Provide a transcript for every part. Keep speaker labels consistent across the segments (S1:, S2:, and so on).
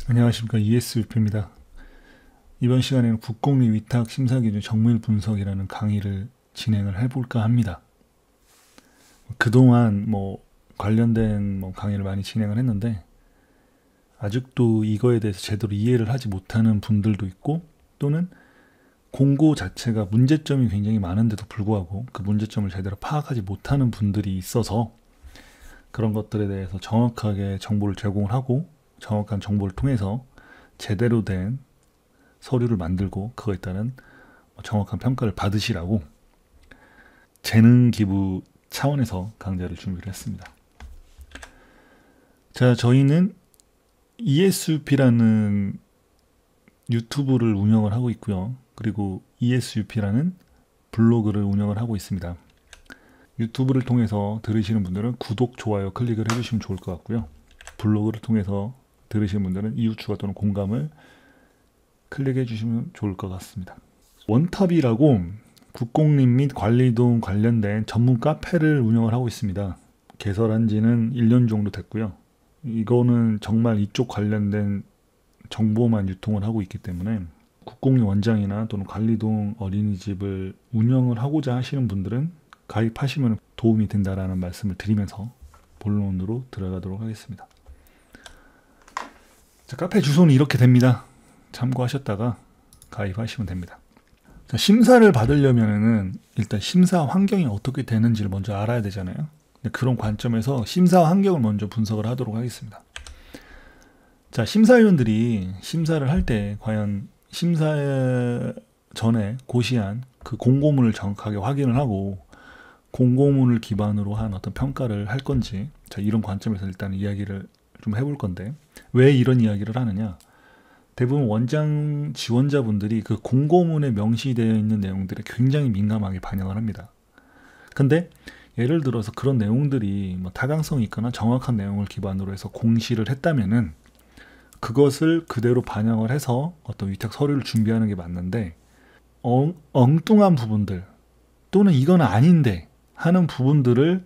S1: 안녕하십니까, ESUP입니다. 이번 시간에는 국공립 위탁 심사기준 정밀 분석이라는 강의를 진행을 해볼까 합니다. 그동안 관련된 강의를 많이 진행을 했는데 아직도 이거에 대해서 제대로 이해를 하지 못하는 분들도 있고, 또는 공고 자체가 문제점이 굉장히 많은데도 불구하고 그 문제점을 제대로 파악하지 못하는 분들이 있어서 그런 것들에 대해서 정확하게 정보를 제공을 하고, 정확한 정보를 통해서 제대로 된 서류를 만들고 그거에 따른 정확한 평가를 받으시라고 재능 기부 차원에서 강좌를 준비를 했습니다. 자, 저희는 ESUP라는 유튜브를 운영을 하고 있고요. 그리고 ESUP라는 블로그를 운영을 하고 있습니다. 유튜브를 통해서 들으시는 분들은 구독, 좋아요 클릭을 해주시면 좋을 것 같고요. 블로그를 통해서 들으시는 분들은 이웃 추가 또는 공감을 클릭해 주시면 좋을 것 같습니다. 원탑이라고 국공립 및 관리동 관련된 전문 카페를 운영을 하고 있습니다. 개설한 지는 1년 정도 됐고요. 이거는 정말 이쪽 관련된 정보만 유통을 하고 있기 때문에 국공립 원장이나 또는 관리동 어린이집을 운영을 하고자 하시는 분들은 가입하시면 도움이 된다라는 말씀을 드리면서 본론으로 들어가도록 하겠습니다. 자, 카페 주소는 이렇게 됩니다. 참고하셨다가 가입하시면 됩니다. 자, 심사를 받으려면은 일단 심사 환경이 어떻게 되는지를 먼저 알아야 되잖아요. 그런 관점에서 심사 환경을 먼저 분석을 하도록 하겠습니다. 자, 심사위원들이 심사를 할 때 과연 심사 전에 고시한 그 공고문을 정확하게 확인을 하고 공고문을 기반으로 한 어떤 평가를 할 건지, 자, 이런 관점에서 일단 이야기를 좀 해볼 건데, 왜 이런 이야기를 하느냐, 대부분 원장 지원자분들이 그 공고문에 명시되어 있는 내용들에 굉장히 민감하게 반영을 합니다. 근데 예를 들어서 그런 내용들이 타당성이 있거나 정확한 내용을 기반으로 해서 공시를 했다면은 그것을 그대로 반영을 해서 어떤 위탁 서류를 준비하는 게 맞는데, 엉뚱한 부분들 또는 이건 아닌데 하는 부분들을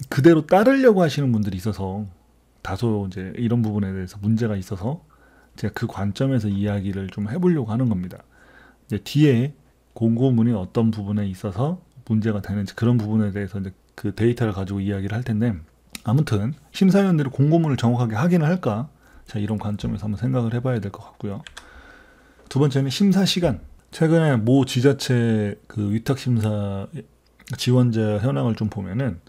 S1: 그대로 따르려고 하시는 분들이 있어서 다소 이제 이런 부분에 대해서 문제가 있어서 제가 그 관점에서 이야기를 좀 해보려고 하는 겁니다. 이제 뒤에 공고문이 어떤 부분에 있어서 문제가 되는지 그런 부분에 대해서 이제 그 데이터를 가지고 이야기를 할 텐데, 아무튼 심사위원들이 공고문을 정확하게 확인을 할까? 자, 이런 관점에서 한번 생각을 해봐야 될 것 같고요. 두 번째는 심사 시간. 최근에 모 지자체 그 위탁 심사 지원자 현황을 좀 보면은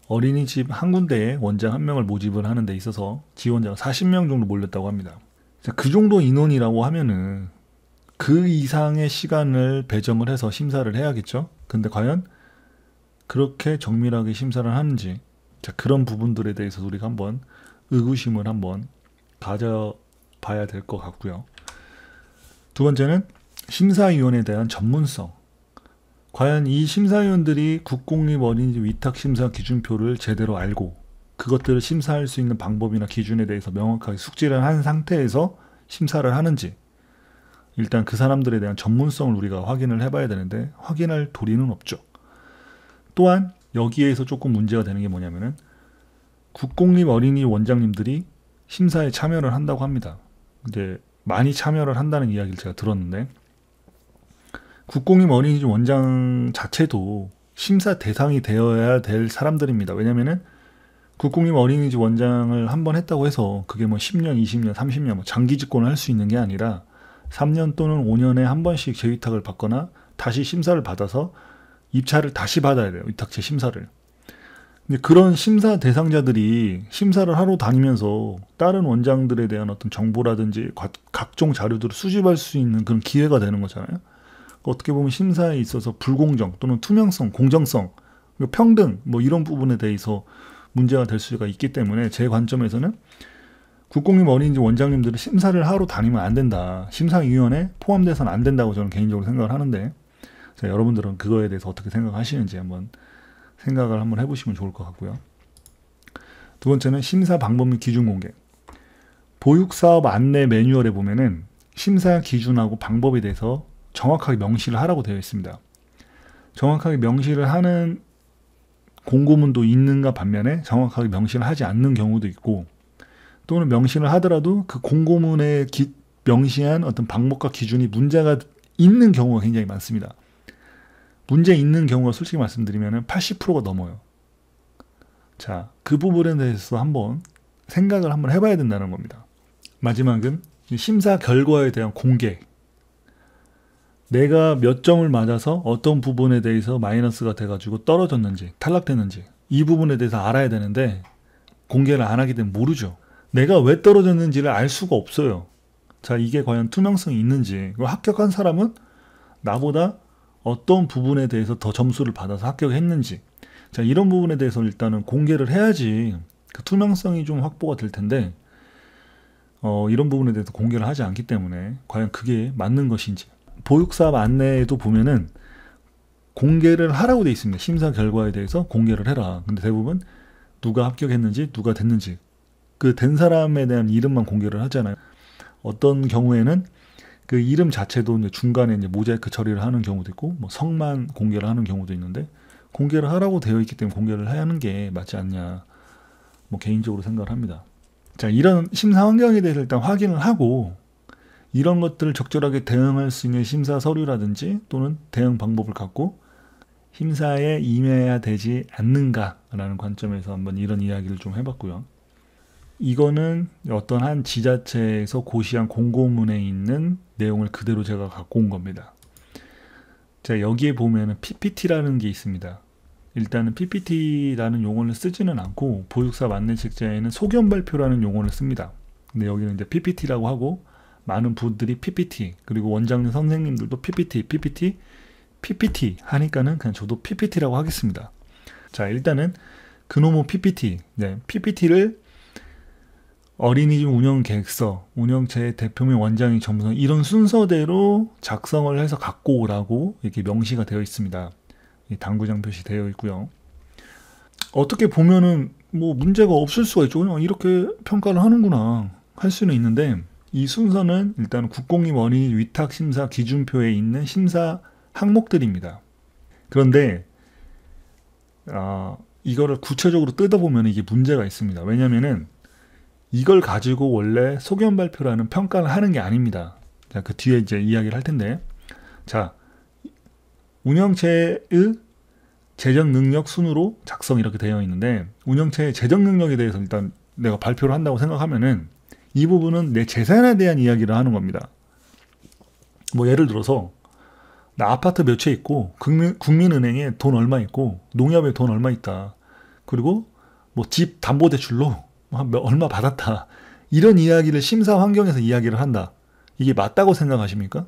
S1: 어린이집 한 군데에 원장 한 명을 모집을 하는 데 있어서 지원자가 40명 정도 몰렸다고 합니다. 그 정도 인원이라고 하면은 그 이상의 시간을 배정을 해서 심사를 해야겠죠. 근데 과연 그렇게 정밀하게 심사를 하는지, 자, 그런 부분들에 대해서 우리가 한번 의구심을 한번 가져봐야 될 것 같고요. 두 번째는 심사위원에 대한 전문성. 과연 이 심사위원들이 국공립 어린이집 위탁 심사 기준표를 제대로 알고 그것들을 심사할 수 있는 방법이나 기준에 대해서 명확하게 숙지를 한 상태에서 심사를 하는지, 일단 그 사람들에 대한 전문성을 우리가 확인을 해봐야 되는데 확인할 도리는 없죠. 또한 여기에서 조금 문제가 되는 게 뭐냐면은 국공립 어린이 원장님들이 심사에 참여를 한다고 합니다. 이제 많이 참여를 한다는 이야기를 제가 들었는데, 국공립 어린이집 원장 자체도 심사 대상이 되어야 될 사람들입니다. 왜냐면은 국공립 어린이집 원장을 한 번 했다고 해서 그게 10년, 20년, 30년 장기 집권을 할 수 있는 게 아니라 3년 또는 5년에 한 번씩 재위탁을 받거나 다시 심사를 받아서 입찰을 다시 받아야 돼요. 위탁체 심사를. 근데 그런 심사 대상자들이 심사를 하러 다니면서 다른 원장들에 대한 어떤 정보라든지 각종 자료들을 수집할 수 있는 그런 기회가 되는 거잖아요. 어떻게 보면 심사에 있어서 불공정 또는 투명성, 공정성, 평등 이런 부분에 대해서 문제가 될 수가 있기 때문에 제 관점에서는 국공립 어린이집 원장님들은 심사를 하러 다니면 안 된다. 심사위원회에 포함돼서는 안 된다고 저는 개인적으로 생각을 하는데, 자, 여러분들은 그거에 대해서 어떻게 생각하시는지 한번 생각을 한번 해보시면 좋을 것 같고요. 두 번째는 심사 방법 및 기준 공개. 보육사업 안내 매뉴얼에 보면은 심사 기준하고 방법에 대해서 정확하게 명시를 하라고 되어 있습니다. 정확하게 명시를 하는 공고문도 있는가 반면에 정확하게 명시를 하지 않는 경우도 있고, 또는 명시를 하더라도 그 공고문에 명시한 어떤 방법과 기준이 문제가 있는 경우가 굉장히 많습니다. 문제 있는 경우가 솔직히 말씀드리면 80%가 넘어요. 자, 그 부분에 대해서 한번 생각을 한번 해봐야 된다는 겁니다. 마지막은 심사 결과에 대한 공개. 내가 몇 점을 맞아서 어떤 부분에 대해서 마이너스가 돼가지고 떨어졌는지 탈락됐는지 이 부분에 대해서 알아야 되는데 공개를 안 하게 되면 모르죠. 내가 왜 떨어졌는지를 알 수가 없어요. 자, 이게 과연 투명성이 있는지, 합격한 사람은 나보다 어떤 부분에 대해서 더 점수를 받아서 합격했는지, 자, 이런 부분에 대해서 일단은 공개를 해야지 그 투명성이 좀 확보가 될 텐데 이런 부분에 대해서 공개를 하지 않기 때문에 과연 그게 맞는 것인지. 보육사업 안내에도 보면은 공개를 하라고 돼 있습니다. 심사 결과에 대해서 공개를 해라. 근데 대부분 누가 합격했는지 누가 됐는지 그 된 사람에 대한 이름만 공개를 하잖아요. 어떤 경우에는 그 이름 자체도 이제 중간에 이제 모자이크 처리를 하는 경우도 있고 뭐 성만 공개를 하는 경우도 있는데 공개를 하라고 되어 있기 때문에 공개를 해야 하는 게 맞지 않냐, 뭐 개인적으로 생각을 합니다. 자, 이런 심사 환경에 대해서 일단 확인을 하고 이런 것들을 적절하게 대응할 수 있는 심사 서류라든지 또는 대응 방법을 갖고 심사에 임해야 되지 않는가라는 관점에서 한번 이런 이야기를 좀 해봤고요. 이거는 어떤 한 지자체에서 고시한 공고문에 있는 내용을 그대로 제가 갖고 온 겁니다. 자, 여기에 보면은 PPT라는 게 있습니다. 일단은 PPT라는 용어를 쓰지는 않고 보육사업 안내책자에는 소견 발표라는 용어를 씁니다. 근데 여기는 이제 PPT라고 하고 많은 분들이 PPT, 그리고 원장님 선생님들도 PPT 하니까는 그냥 저도 PPT라고 하겠습니다. 자, 일단은 그놈의 PPT, PPT를 어린이집 운영계획서, 운영체 대표및 원장이 점수 이런 순서대로 작성을 해서 갖고 오라고 이렇게 명시가 되어 있습니다. 당구장 표시되어 있고요. 어떻게 보면은 뭐 문제가 없을 수가 있죠. 그냥 이렇게 평가를 하는구나 할 수는 있는데 이 순서는 일단 국공립 어린이집 위탁심사 기준표에 있는 심사 항목들입니다. 그런데 이거를 구체적으로 뜯어보면 이게 문제가 있습니다. 왜냐면은 이걸 가지고 원래 소견 발표라는 평가를 하는 게 아닙니다. 자, 그 뒤에 이제 이야기를 할 텐데, 자, 운영체의 재정 능력 순으로 작성 이렇게 되어 있는데 운영체의 재정 능력에 대해서 일단 내가 발표를 한다고 생각하면은 이 부분은 내 재산에 대한 이야기를 하는 겁니다. 뭐 예를 들어서 나 아파트 몇 채 있고 국민은행에 돈 얼마 있고 농협에 돈 얼마 있다. 그리고 뭐 집 담보대출로 얼마 받았다. 이런 이야기를 심사 환경에서 이야기를 한다. 이게 맞다고 생각하십니까?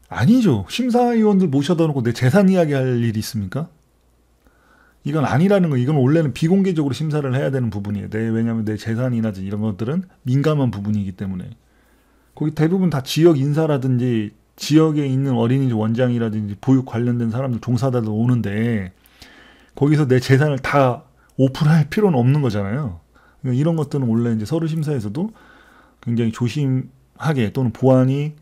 S1: 아니죠. 심사위원들 모셔다 놓고 내 재산 이야기할 일이 있습니까? 이건 아니라는 거. 이건 원래는 비공개적으로 심사를 해야 되는 부분이에요. 왜냐하면 내 재산이나 이런 것들은 민감한 부분이기 때문에. 거기 대부분 다 지역 인사라든지 지역에 있는 어린이집 원장이라든지 보육 관련된 사람들 종사자들 오는데 거기서 내 재산을 다 오픈할 필요는 없는 거잖아요. 그러니까 이런 것들은 원래 이제 서류 심사에서도 굉장히 조심하게 또는 보안이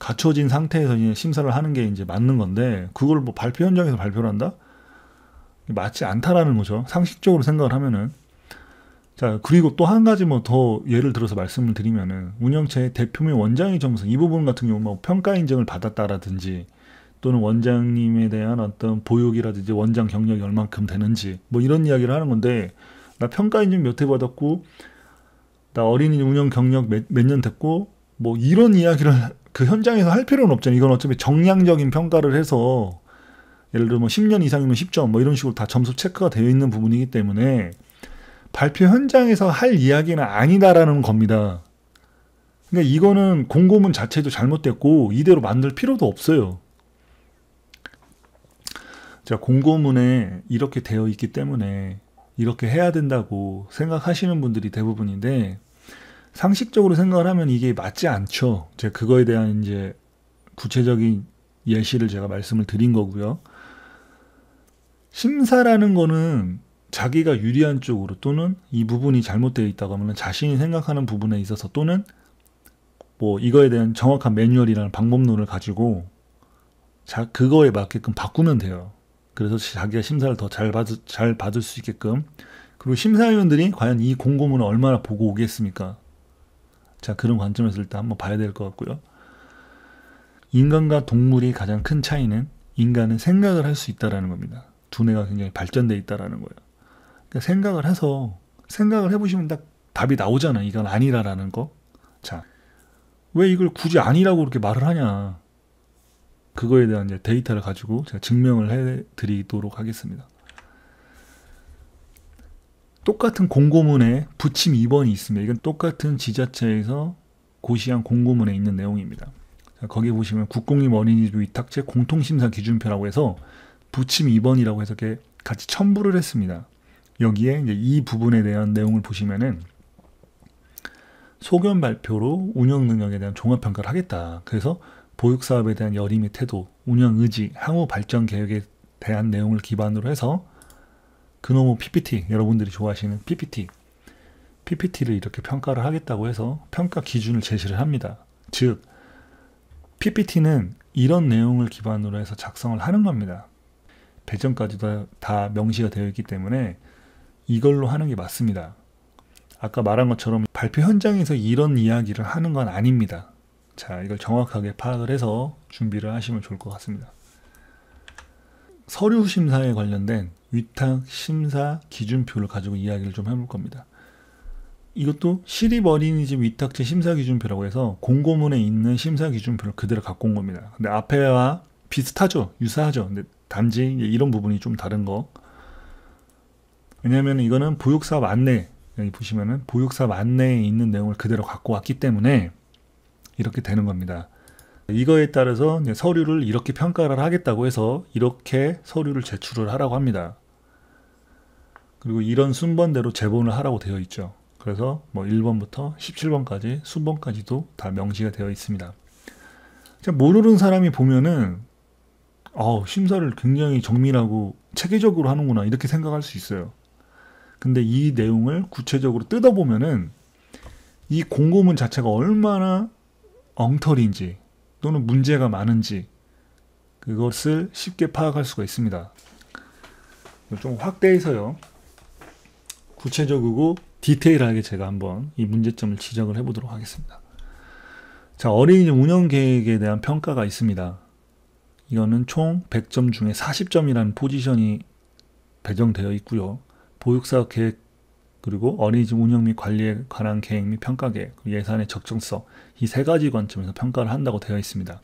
S1: 갖춰진 상태에서 이제 심사를 하는 게 이제 맞는 건데 그걸 뭐 발표 현장에서 발표를 한다? 맞지 않다라는 거죠. 상식적으로 생각을 하면은. 자, 그리고 또 한 가지 뭐 더 예를 들어서 말씀을 드리면은 운영체의 대표 및 원장의 점수 이 부분 같은 경우 뭐 평가 인증을 받았다라든지 또는 원장님에 대한 어떤 보육이라든지 원장 경력이 얼만큼 되는지 뭐 이런 이야기를 하는 건데 나 평가 인증 몇 회 받았고 나 어린이 운영 경력 몇 년 됐고 뭐 이런 이야기를 그 현장에서 할 필요는 없잖아요. 이건 어차피 정량적인 평가를 해서 예를 들어 뭐 10년 이상이면 10점 뭐 이런 식으로 다 점수 체크가 되어 있는 부분이기 때문에 발표 현장에서 할 이야기는 아니다라는 겁니다. 그러니까 이거는 공고문 자체도 잘못됐고 이대로 만들 필요도 없어요. 자, 공고문에 이렇게 되어 있기 때문에 이렇게 해야 된다고 생각하시는 분들이 대부분인데 상식적으로 생각을 하면 이게 맞지 않죠. 제가 그거에 대한 이제 구체적인 예시를 제가 말씀을 드린 거고요. 심사라는 거는 자기가 유리한 쪽으로 또는 이 부분이 잘못되어 있다고 하면 자신이 생각하는 부분에 있어서 또는 뭐 이거에 대한 정확한 매뉴얼이라는 방법론을 가지고 그거에 맞게끔 바꾸면 돼요. 그래서 자기가 심사를 더 잘 받을 수 있게끔 그리고 심사위원들이 과연 이 공고문을 얼마나 보고 오겠습니까? 자, 그런 관점에서 일단 한번 봐야 될 것 같고요. 인간과 동물이 가장 큰 차이는 인간은 생각을 할 수 있다는 겁니다. 두뇌가 굉장히 발전되어 있다는 거예요. 그러니까 생각을 해보시면 딱 답이 나오잖아. 이건 아니라라는 거. 자, 왜 이걸 굳이 아니라고 그렇게 말을 하냐. 그거에 대한 이제 데이터를 가지고 제가 증명을 해드리도록 하겠습니다. 똑같은 공고문에 부침 2번이 있습니다. 이건 똑같은 지자체에서 고시한 공고문에 있는 내용입니다. 자, 거기 보시면 국공립 어린이집 위탁제 공통심사 기준표라고 해서 부침 2번이라고 해서 이렇게 같이 첨부를 했습니다. 여기에 이제 이 부분에 대한 내용을 보시면은 소견 발표로 운영 능력에 대한 종합평가를 하겠다. 그래서 보육사업에 대한 열의및 태도, 운영 의지, 향후 발전 계획에 대한 내용을 기반으로 해서 그놈의 PPT, 여러분들이 좋아하시는 PPT를 이렇게 평가를 하겠다고 해서 평가 기준을 제시를 합니다. 즉, PPT는 이런 내용을 기반으로 해서 작성을 하는 겁니다. 배점까지도 다 명시가 되어 있기 때문에 이걸로 하는 게 맞습니다. 아까 말한 것처럼 발표 현장에서 이런 이야기를 하는 건 아닙니다. 자, 이걸 정확하게 파악을 해서 준비를 하시면 좋을 것 같습니다. 서류 심사에 관련된 위탁 심사 기준표를 가지고 이야기를 좀 해볼 겁니다. 이것도 시립 어린이집 위탁제 심사 기준표라고 해서 공고문에 있는 심사 기준표를 그대로 갖고 온 겁니다. 근데 앞에와 비슷하죠? 유사하죠? 근데 단지 이런 부분이 좀 다른 거. 왜냐하면 이거는 보육사업 안내, 여기 보시면은 보육사업 안내에 있는 내용을 그대로 갖고 왔기 때문에 이렇게 되는 겁니다. 이거에 따라서 이제 서류를 이렇게 평가를 하겠다고 해서 이렇게 서류를 제출을 하라고 합니다. 그리고 이런 순번대로 제본을 하라고 되어 있죠. 그래서 뭐 1번부터 17번까지 순번까지도 다 명시가 되어 있습니다. 모르는 사람이 보면은 심사를 굉장히 정밀하고 체계적으로 하는구나 이렇게 생각할 수 있어요. 근데 이 내용을 구체적으로 뜯어보면은 이 공고문 자체가 얼마나 엉터리인지 또는 문제가 많은지 그것을 쉽게 파악할 수가 있습니다. 좀 확대해서요. 구체적이고 디테일하게 제가 한번 이 문제점을 지적을 해보도록 하겠습니다. 자, 어린이집 운영 계획에 대한 평가가 있습니다. 이거는 총 100점 중에 40점이라는 포지션이 배정되어 있고요. 보육사업 계획 그리고 어린이집 운영 및 관리에 관한 계획 및 평가 계획, 예산의 적정성 이 세 가지 관점에서 평가를 한다고 되어 있습니다.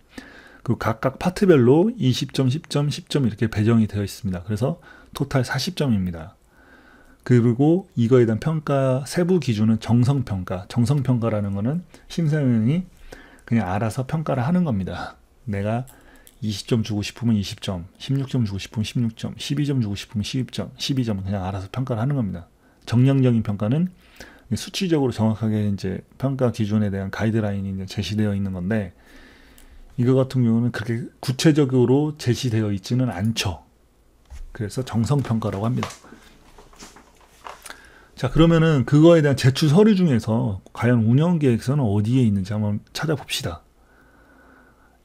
S1: 그 각각 파트별로 20점, 10점, 10점 이렇게 배정이 되어 있습니다. 그래서 토탈 40점입니다. 그리고 이거에 대한 평가 세부 기준은 정성평가. 정성평가라는 거는 심사위원이 그냥 알아서 평가를 하는 겁니다. 내가 20점 주고 싶으면 20점, 16점 주고 싶으면 16점, 12점 주고 싶으면 12점 그냥 알아서 평가를 하는 겁니다. 정량적인 평가는 수치적으로 정확하게 이제 평가 기준에 대한 가이드라인이 이제 제시되어 있는 건데 이거 같은 경우는 그렇게 구체적으로 제시되어 있지는 않죠. 그래서 정성평가라고 합니다. 자, 그러면은 그거에 대한 제출 서류 중에서 과연 운영계획서는 어디에 있는지 한번 찾아봅시다.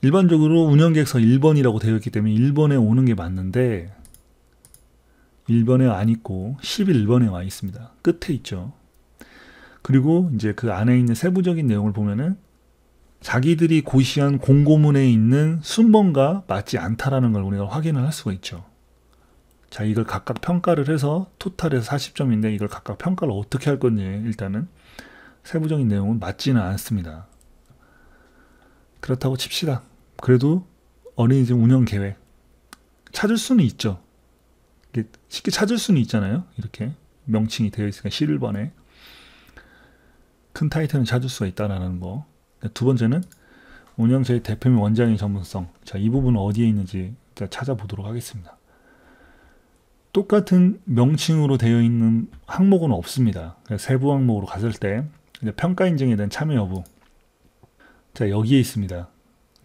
S1: 일반적으로 운영계획서 1번이라고 되어 있기 때문에 1번에 오는 게 맞는데 1번에 안 있고 11번에 와 있습니다. 끝에 있죠. 그리고 이제 그 안에 있는 세부적인 내용을 보면은 자기들이 고시한 공고문에 있는 순번과 맞지 않다라는 걸 우리가 확인을 할 수가 있죠. 자, 이걸 각각 평가를 해서 토탈에서 40점인데 이걸 각각 평가를 어떻게 할 건지 일단은 세부적인 내용은 맞지는 않습니다. 그렇다고 칩시다. 그래도 어린이집 운영 계획 찾을 수는 있죠. 쉽게 찾을 수는 있잖아요. 이렇게 명칭이 되어 있으니까 11번에 큰 타이틀은 찾을 수가 있다는 거. 두 번째는 운영자의 대표 및 원장의 전문성. 자, 이 부분은 어디에 있는지 찾아보도록 하겠습니다. 똑같은 명칭으로 되어 있는 항목은 없습니다. 세부 항목으로 갔을 때 평가 인증에 대한 참여 여부. 자, 여기에 있습니다.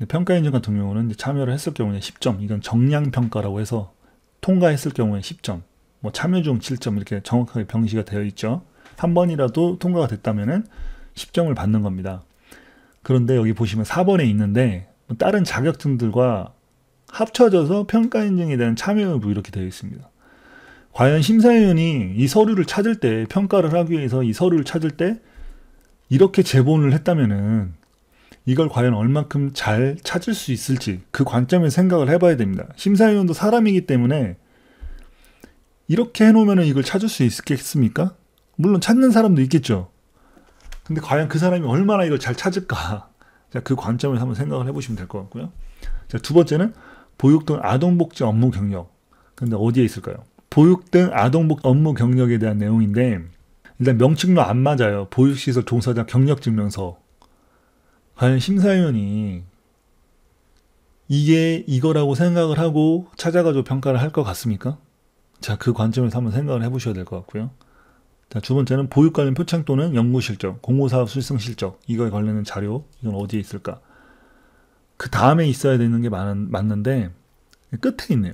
S1: 평가 인증 같은 경우는 참여를 했을 경우에 10점. 이건 정량 평가라고 해서 통과했을 경우에 10점. 뭐 참여 중 7점 이렇게 정확하게 병시가 되어 있죠. 한 번이라도 통과가 됐다면은 10점을 받는 겁니다. 그런데 여기 보시면 4번에 있는데 다른 자격증들과 합쳐져서 평가 인증에 대한 참여 여부 이렇게 되어 있습니다. 과연 심사위원이 이 서류를 찾을 때, 평가를 하기 위해서 이 서류를 찾을 때 이렇게 제본을 했다면은 이걸 과연 얼만큼 잘 찾을 수 있을지 그 관점에서 생각을 해봐야 됩니다. 심사위원도 사람이기 때문에 이렇게 해놓으면 이걸 찾을 수 있겠습니까? 물론 찾는 사람도 있겠죠. 근데 과연 그 사람이 얼마나 이걸 잘 찾을까? 자, 그 관점에서 한번 생각을 해보시면 될 것 같고요. 자, 두 번째는 보육 등 아동복지 업무 경력. 근데 어디에 있을까요? 보육 등 아동복지 업무 경력에 대한 내용인데 일단 명칭도 안 맞아요. 보육시설 종사자 경력증명서. 과연 심사위원이 이게 이거라고 생각을 하고 찾아가지고 평가를 할 것 같습니까? 자, 그 관점에서 한번 생각을 해보셔야 될 것 같고요. 자, 두 번째는 보육 관련 표창 또는 연구 실적, 공모사업 수상 실적, 이거에 관련된 자료, 이건 어디에 있을까? 그 다음에 있어야 되는 게 맞는데 끝에 있네요.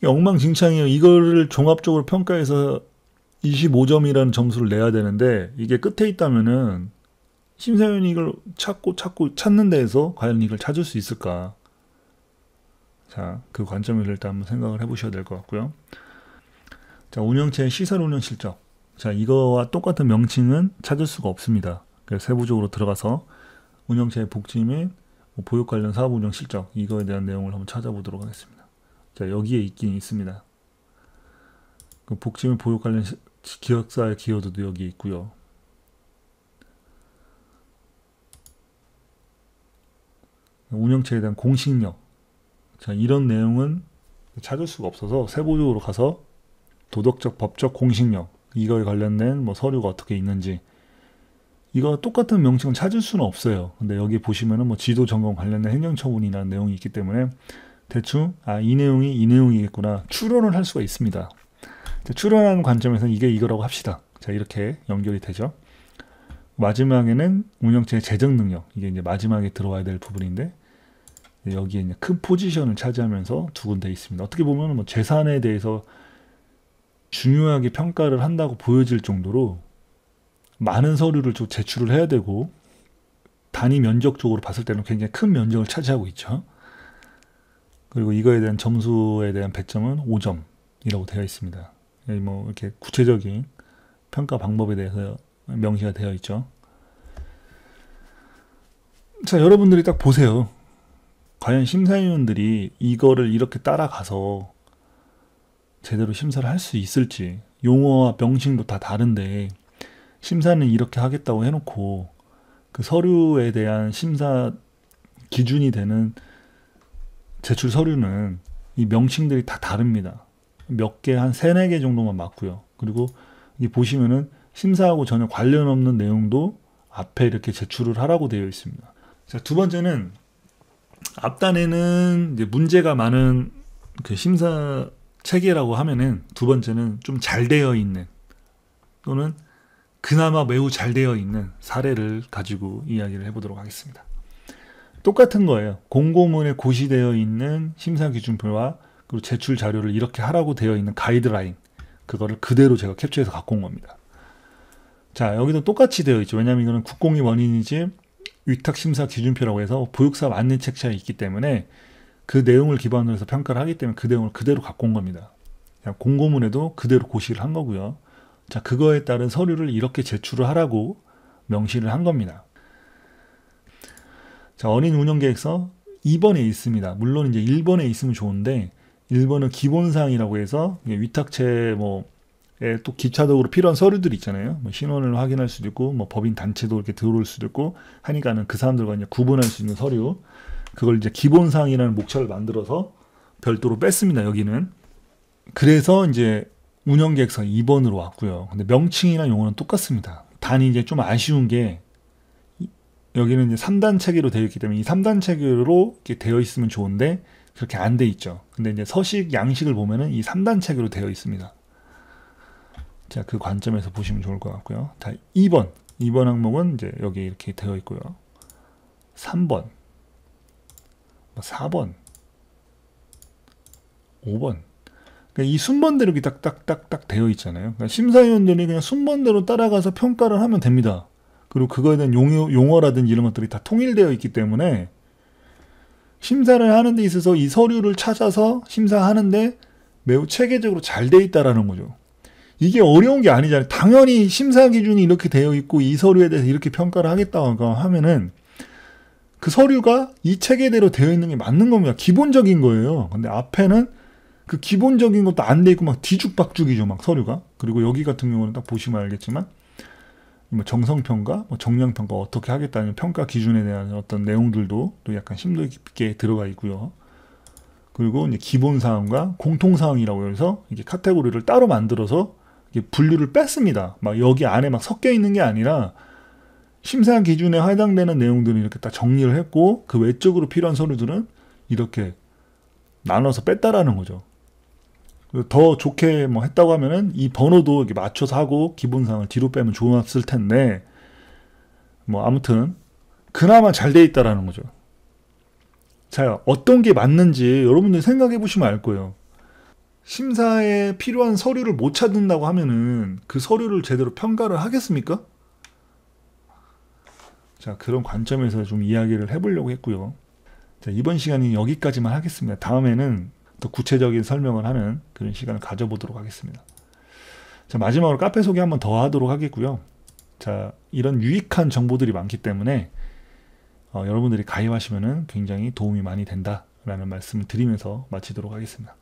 S1: 엉망진창이에요. 이거를 종합적으로 평가해서 25점이라는 점수를 내야 되는데 이게 끝에 있다면은 심사위원이 이걸 찾는 데에서 과연 이걸 찾을 수 있을까? 자, 그 관점을 일단 한번 생각을 해보셔야 될 것 같고요. 자, 운영체의 시설 운영 실적. 자, 이거와 똑같은 명칭은 찾을 수가 없습니다. 그래서 세부적으로 들어가서 운영체의 복지 및 보육 관련 사업 운영 실적, 이거에 대한 내용을 한번 찾아보도록 하겠습니다. 자, 여기에 있긴 있습니다. 그 복지 및 보육 관련 기획사의 기여도도 여기 있고요. 운영체에 대한 공식력. 자, 이런 내용은 찾을 수가 없어서 세부적으로 가서 도덕적, 법적 공식력, 이거에 관련된 뭐 서류가 어떻게 있는지, 이거 똑같은 명칭은 찾을 수는 없어요. 근데 여기 보시면은 뭐 지도 점검 관련된 행정처분이라는 내용이 있기 때문에 대충 이 내용이 이 내용이겠구나 추론을 할 수가 있습니다. 자, 추론하는 관점에서는 이게 이거라고 합시다. 자, 이렇게 연결이 되죠. 마지막에는 운영체의 재정 능력, 이게 이제 마지막에 들어와야 될 부분인데 여기에 이제 큰 포지션을 차지하면서 두 군데 있습니다. 어떻게 보면 뭐 재산에 대해서 중요하게 평가를 한다고 보여질 정도로 많은 서류를 좀 제출을 해야 되고 단위 면적적으로 봤을 때는 굉장히 큰 면적을 차지하고 있죠. 그리고 이거에 대한 점수에 대한 배점은 5점이라고 되어 있습니다. 여기 뭐 이렇게 구체적인 평가 방법에 대해서 명시가 되어 있죠. 자, 여러분들이 딱 보세요. 과연 심사위원들이 이거를 이렇게 따라가서 제대로 심사를 할 수 있을지. 용어와 명칭도 다 다른데 심사는 이렇게 하겠다고 해놓고 그 서류에 대한 심사 기준이 되는 제출 서류는 이 명칭들이 다 다릅니다. 몇 개, 한 3, 4개 정도만 맞고요. 그리고 이 보시면은 심사하고 전혀 관련 없는 내용도 앞에 이렇게 제출을 하라고 되어 있습니다. 자, 두 번째는 앞단에는 이제 문제가 많은 그 심사 체계라고 하면은 두 번째는 좀 잘 되어 있는 또는 그나마 매우 잘 되어 있는 사례를 가지고 이야기를 해보도록 하겠습니다. 똑같은 거예요. 공고문에 고시되어 있는 심사기준표와 그리고 제출 자료를 이렇게 하라고 되어 있는 가이드라인, 그거를 그대로 제가 캡처해서 갖고 온 겁니다. 자, 여기도 똑같이 되어 있죠. 왜냐하면 이거는 국공립 원인이집 위탁심사기준표라고 해서 보육사업 안내책자에 있기 때문에 그 내용을 기반으로 해서 평가를 하기 때문에 그 내용을 그대로 갖고 온 겁니다. 공고문에도 그대로 고시를 한 거고요. 자, 그거에 따른 서류를 이렇게 제출을 하라고 명시를 한 겁니다. 자, 어린 운영계획서 2번에 있습니다. 물론 이제 1번에 있으면 좋은데 1번은 기본사항이라고 해서 위탁체 또 기차적으로 필요한 서류들이 있잖아요. 뭐 신원을 확인할 수도 있고 뭐 법인 단체도 이렇게 들어올 수도 있고 하니까는 그 사람들과 이제 구분할 수 있는 서류, 그걸 이제 기본사항이라는 목차를 만들어서 별도로 뺐습니다. 여기는. 그래서 이제 운영계획서 2번으로 왔고요. 근데 명칭이나 용어는 똑같습니다. 단 이제 좀 아쉬운 게 여기는 이제 3단 체계로 되어 있기 때문에 이 3단 체계로 이렇게 되어 있으면 좋은데 그렇게 안 돼 있죠. 근데 이제 서식, 양식을 보면은 이 3단 체계로 되어 있습니다. 자, 그 관점에서 보시면 좋을 것 같고요. 자, 2번 항목은 이제 여기 이렇게 되어 있고요. 3번, 4번, 5번. 그러니까 이 순번대로 이렇게 딱딱딱딱 되어 있잖아요. 그러니까 심사위원들이 그냥 순번대로 따라가서 평가를 하면 됩니다. 그리고 그거에 대한 용어라든지 이런 것들이 다 통일되어 있기 때문에 심사를 하는 데 있어서 이 서류를 찾아서 심사하는데 매우 체계적으로 잘 돼 있다라는 거죠. 이게 어려운 게 아니잖아요. 당연히 심사 기준이 이렇게 되어 있고 이 서류에 대해서 이렇게 평가를 하겠다고 하면은 그 서류가 이 체계대로 되어 있는 게 맞는 겁니다. 기본적인 거예요. 근데 앞에는 그 기본적인 것도 안 돼 있고 막 뒤죽박죽이죠, 막 서류가. 그리고 여기 같은 경우는 딱 보시면 알겠지만 뭐 정성평가, 뭐 정량평가 어떻게 하겠다는 평가 기준에 대한 어떤 내용들도 또 약간 심도 깊게 들어가 있고요. 그리고 이제 기본사항과 공통사항이라고 해서 이게 카테고리를 따로 만들어서 이게 분류를 뺐습니다. 막 여기 안에 막 섞여 있는 게 아니라 심사 기준에 해당되는 내용들은 이렇게 딱 정리를 했고 그 외적으로 필요한 서류들은 이렇게 나눠서 뺐다라는 거죠. 더 좋게 뭐 했다고 하면은 이 번호도 이렇게 맞춰서 하고 기본사항을 뒤로 빼면 좋았을 텐데 뭐 아무튼 그나마 잘 돼 있다라는 거죠. 자, 어떤 게 맞는지 여러분들 생각해 보시면 알 거예요. 심사에 필요한 서류를 못 찾는다고 하면은 그 서류를 제대로 평가를 하겠습니까? 자, 그런 관점에서 좀 이야기를 해보려고 했고요. 자, 이번 시간은 여기까지만 하겠습니다. 다음에는 더 구체적인 설명을 하는 그런 시간을 가져보도록 하겠습니다. 자, 마지막으로 카페 소개 한번 더 하도록 하겠고요. 자, 이런 유익한 정보들이 많기 때문에 여러분들이 가입하시면 굉장히 도움이 많이 된다라는 말씀을 드리면서 마치도록 하겠습니다.